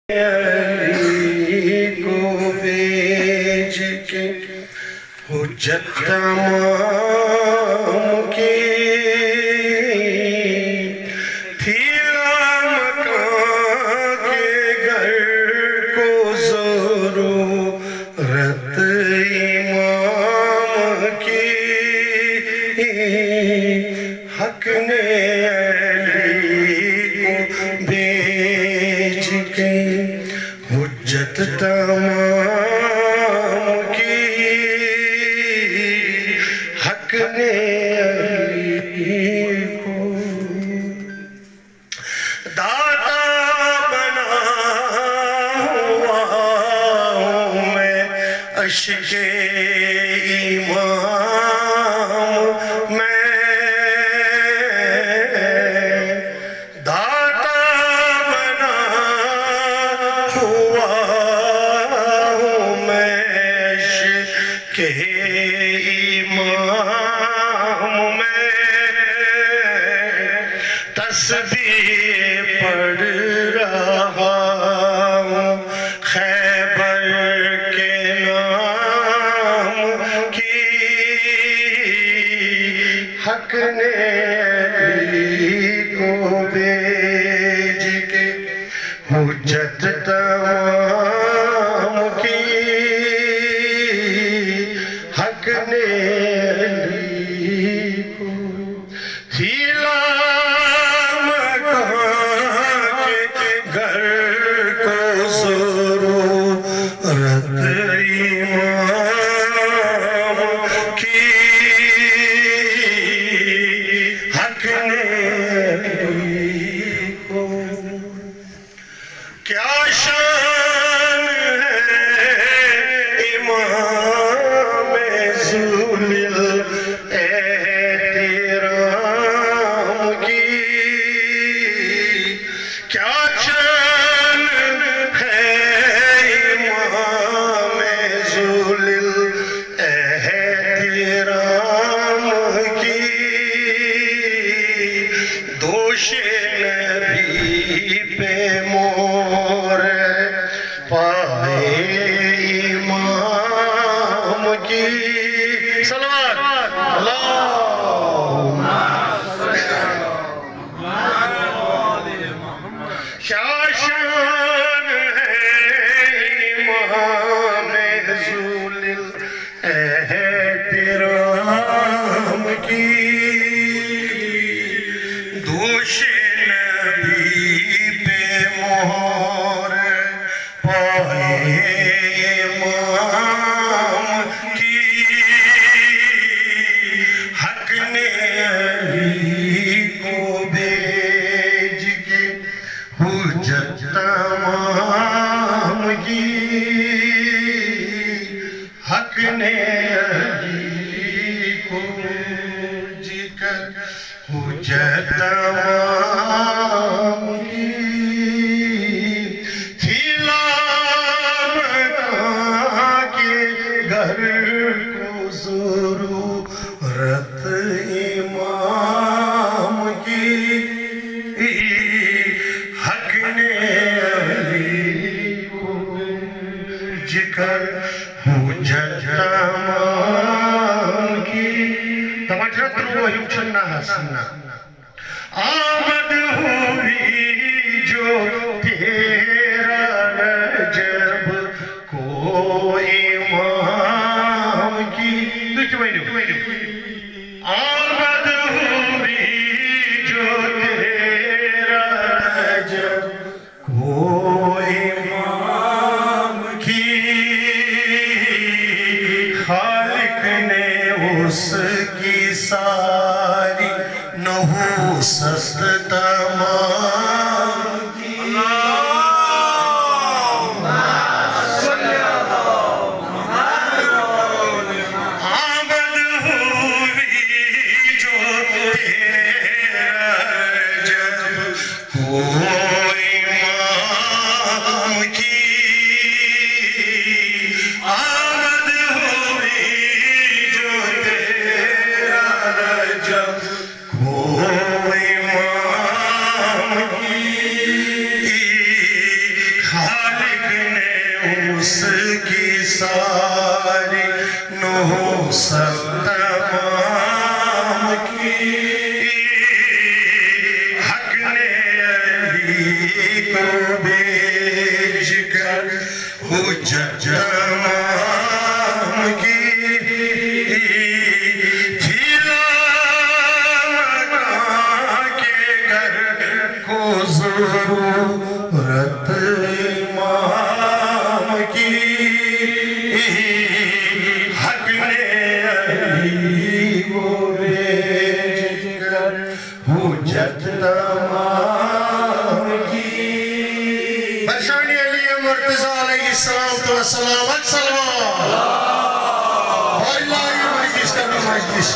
علی کو بھیج کے حجت تمام کی تھی لامکان کے گھر کو ضرورت امام کی حق نے علی کو بھیج کے حجت تمام کی حق نے علی کو داتا بنا ہوا ہوں میں عشق ایمان میں داتا بنا ہوا ہوں میں عشق ایمان میں تسبیح پڑھ رہا ہوں خیبر کے نام کی حق نے علی کو بھیج کے حجت تمام کی حق نے علی کو تھی لامکان کے گھر کو ضرورت امام کی حق نے علی کو کیا شان ہے امام ذوالجلال احترام کی کیا شان ہے امام ذوالجلال احترام کی دوش نبی پہ مور پائے امام کی صلوات اللہم کیا شان ہے امام ذوالجلال احترام کی دوش نبی پہ مہر پائے امام کی حق نے علی کو بھیج کے حجت تمام کی حق نے علی کو بھیج کر حجت تمام کی تھی لامکان کے گھر کو ضرورت امام کی حق نے علی کو بھیج کر حجت تمام کی توجہ کرو یوچنا حسنا آمد ہوئی جو تیرا رجب کو امام کی آمد ہوئی جو تیرا رجب کو امام کی خالق نے اس کی ساری نحوست خالق نے اس کی ساری نحوست تمام کی حق نے علی کو بھیج کر حجت تمام کی ضرورت امام کی حق نے علی کو بھیج کر حجت تمام کی برشانی علی مرتضی علیہ السلام اللہ مجلس کا مجلس